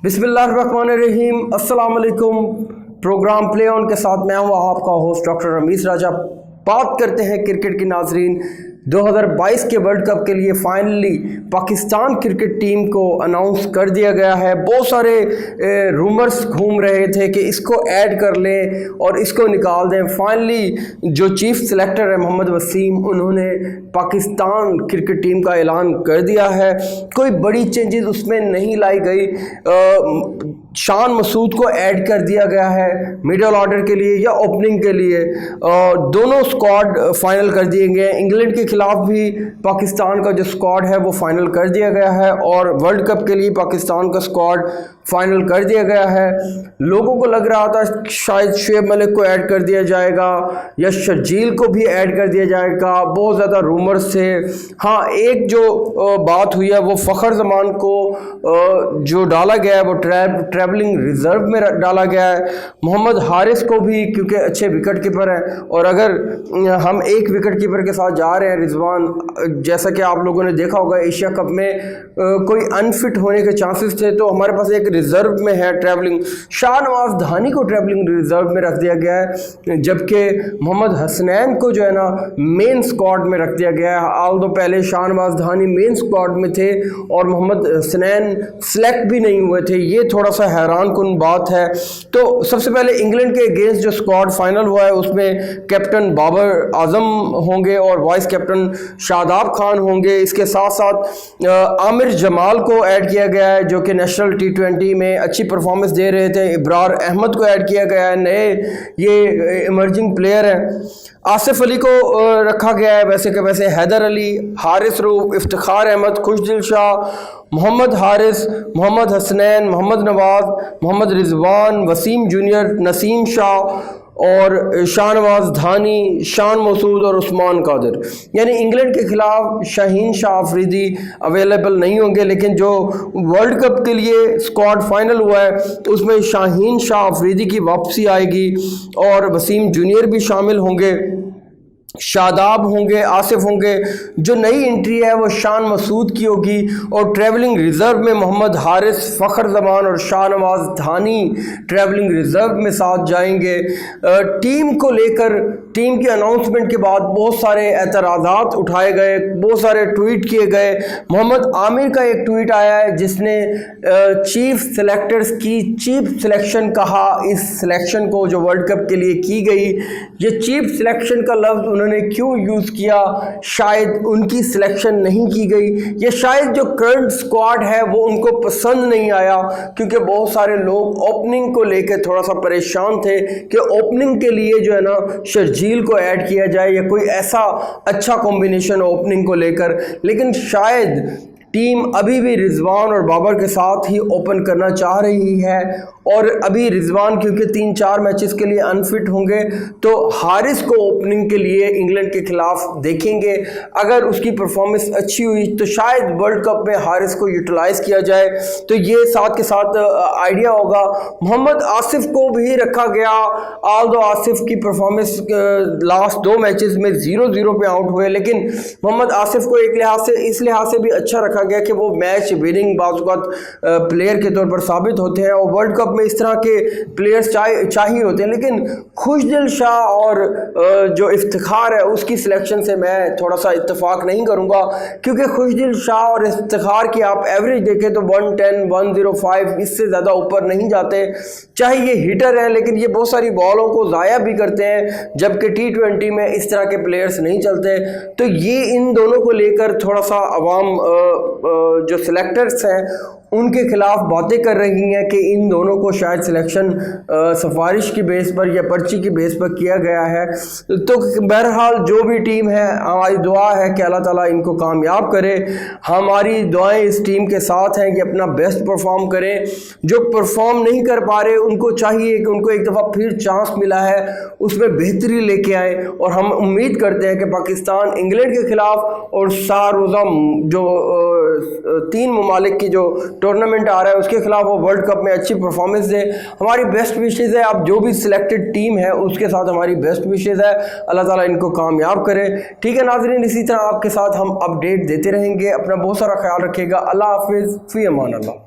बिस्मिल्लाहिर्रहमानिर्रहीम। अस्सलाम वालेकुम। प्रोग्राम प्ले ऑन के साथ मैं हूँ आपका होस्ट डॉक्टर रमीज़ राजा। बात करते हैं क्रिकेट की नाजरीन। 2022 के वर्ल्ड कप के लिए फाइनली पाकिस्तान क्रिकेट टीम को अनाउंस कर दिया गया है। बहुत सारे रूमर्स घूम रहे थे कि इसको ऐड कर लें और इसको निकाल दें। फाइनली जो चीफ सेलेक्टर है मोहम्मद वसीम, उन्होंने पाकिस्तान क्रिकेट टीम का ऐलान कर दिया है। कोई बड़ी चेंजेस उसमें नहीं लाई गई। शान मसूद को ऐड कर दिया गया है मिडल ऑर्डर के लिए या ओपनिंग के लिए। दोनों स्क्वाड फाइनल कर दिए गए हैं। इंग्लैंड के खिलाफ भी पाकिस्तान का जो स्क्वाड है वो फाइनल कर दिया गया है और वर्ल्ड कप के लिए पाकिस्तान का स्क्वाड फाइनल कर दिया गया है। लोगों को लग रहा था शायद शुएब मलिक को ऐड कर दिया जाएगा या शर्जील को भी ऐड कर दिया जाएगा। बहुत ज़्यादा रूमर्स थे। हाँ, एक जो बात हुई है वो फ़खर जमान को जो डाला गया है वो ट्रैवलिंग रिजर्व में डाला गया है। मोहम्मद हारिस को भी, क्योंकि अच्छे विकेट कीपर हैं, और अगर हम एक विकेट कीपर के साथ जा रहे हैं रिजवान, जैसा कि आप लोगों ने देखा होगा एशिया कप में कोई अनफिट होने के चांसेस थे, तो हमारे पास एक रिजर्व में है ट्रैवलिंग। शाहनवाज धानी को ट्रैवलिंग रिजर्व में रख दिया गया है, जबकि मोहम्मद हसनैन को जो है ना मेन स्क्वाड में रख दिया गया है। आल्दो पहले शाहनवाज धानी मेन स्क्वाड में थे और मोहम्मद हसनैन सेलेक्ट भी नहीं हुए थे। ये थोड़ा सा हैरान कुन बात है। तो सबसे पहले इंग्लैंड के अगेंस्ट जो स्क्वाड फाइनल हुआ है उसमें कैप्टन बाबर आजम होंगे और वाइस कैप्टन शादाब खान होंगे। इसके साथ साथ आमिर जमाल को ऐड किया गया है जो कि नेशनल T20 में अच्छी परफॉर्मेंस दे रहे थे। इब्रार अहमद को ऐड किया गया है, नए ये इमर्जिंग प्लेयर हैं। आसिफ अली को रखा गया है वैसे के वैसे। हैदर अली, हारिस रूफ, इफ्तिखार अहमद, खुशदिल शाह, मोहम्मद हारिस, मोहम्मद हसनैन, मोहम्मद नवाज, मोहम्मद रिजवान, वसीम जूनियर, नसीम शाह और शाहनवाज धानी, शान मसूद और उस्मान कादिर। यानी इंग्लैंड के खिलाफ शाहीन शाह अफरीदी अवेलेबल नहीं होंगे, लेकिन जो वर्ल्ड कप के लिए स्क्वाड फाइनल हुआ है उसमें शाहीन शाह अफरीदी की वापसी आएगी और वसीम जूनियर भी शामिल होंगे, शादाब होंगे, आसिफ होंगे। जो नई एंट्री है वो शान मसूद की होगी और ट्रैवलिंग रिजर्व में मोहम्मद हारिस, फ़खर जमान और शाहनवाज धानी ट्रैवलिंग रिजर्व में साथ जाएंगे। टीम को लेकर टीम की अनाउंसमेंट के बाद बहुत सारे एतराज़ात उठाए गए, बहुत सारे ट्वीट किए गए। मोहम्मद आमिर का एक ट्वीट आया है जिसने चीफ सेलेक्टर्स की चीफ सिलेक्शन कहा इस सिलेक्शन को जो वर्ल्ड कप के लिए की गई। ये चीफ सिलेक्शन का लफ्ज़ उन्होंने क्यों यूज़ किया? शायद उनकी सिलेक्शन नहीं की गई या शायद जो करंट स्क्वाड है वो उनको पसंद नहीं आया, क्योंकि बहुत सारे लोग ओपनिंग को लेकर थोड़ा सा परेशान थे कि ओपनिंग के लिए जो है ना शर्जील को ऐड किया जाए या कोई ऐसा अच्छा कॉम्बिनेशन ओपनिंग को लेकर। लेकिन शायद टीम अभी भी रिजवान और बाबर के साथ ही ओपन करना चाह रही है और अभी रिजवान क्योंकि 3-4 मैचेस के लिए अनफिट होंगे तो हारिस को ओपनिंग के लिए इंग्लैंड के खिलाफ देखेंगे। अगर उसकी परफॉर्मेंस अच्छी हुई तो शायद वर्ल्ड कप में हारिस को यूटिलाइज किया जाए। तो ये साथ के साथ आइडिया होगा। मोहम्मद आसिफ को भी रखा गया। आल्दो आसिफ की परफॉर्मेंस लास्ट 2 मैचेस में 0-0 पे आउट हुए, लेकिन मोहम्मद आसिफ को एक लिहाज से इस लिहाज से भी अच्छा रखा गया कि वो मैच विनिंग बाज़ प्लेयर के तौर पर साबित होते हैं और वर्ल्ड कप में इस तरह के प्लेयर्स चाहिए होते हैं। लेकिन खुशदिल शाह और जो इफ्तिखार है उसकी सिलेक्शन से मैं थोड़ा सा इत्तेफाक नहीं करूंगा, क्योंकि खुशदिल शाह और इफ्तिखार की आप एवरेज देखें तो 110, 105 इससे ज़्यादा ऊपर नहीं जाते। चाहे ये हिटर है लेकिन ये बहुत सारी बॉलों को ज़ाया भी करते हैं, जबकि T20 में इस तरह के प्लेयर्स नहीं चलते। तो ये इन दोनों को लेकर थोड़ा सा अवाम जो सिलेक्टर्स हैं उनके खिलाफ बातें कर रही हैं कि इन दोनों को शायद सिलेक्शन सिफारिश की बेस पर या पर्ची की बेस पर किया गया है। तो बहरहाल जो भी टीम है, हमारी दुआ है कि अल्लाह ताला इनको कामयाब करे। हमारी दुआएं इस टीम के साथ हैं कि अपना बेस्ट परफॉर्म करें। जो परफॉर्म नहीं कर पा रहे उनको चाहिए कि उनको एक दफ़ा फिर चांस मिला है उसमें बेहतरी लेके आए और हम उम्मीद करते हैं कि पाकिस्तान इंग्लैंड के खिलाफ और 4 रोज़ा जो 3 ममालिक की जो टूर्नामेंट आ रहा है उसके खिलाफ वो वर्ल्ड कप में अच्छी परफॉर्मेंस दे। हमारी बेस्ट विशेज़ है। आप जो भी सिलेक्टेड टीम है उसके साथ हमारी बेस्ट विशेज़ है। अल्लाह ताला इनको कामयाब करे। ठीक है नाज़रीन, इसी तरह आपके साथ हम अपडेट देते रहेंगे। अपना बहुत सारा ख्याल रखिएगा। अल्लाह हाफिज़, फ़ी अमान अल्लाह।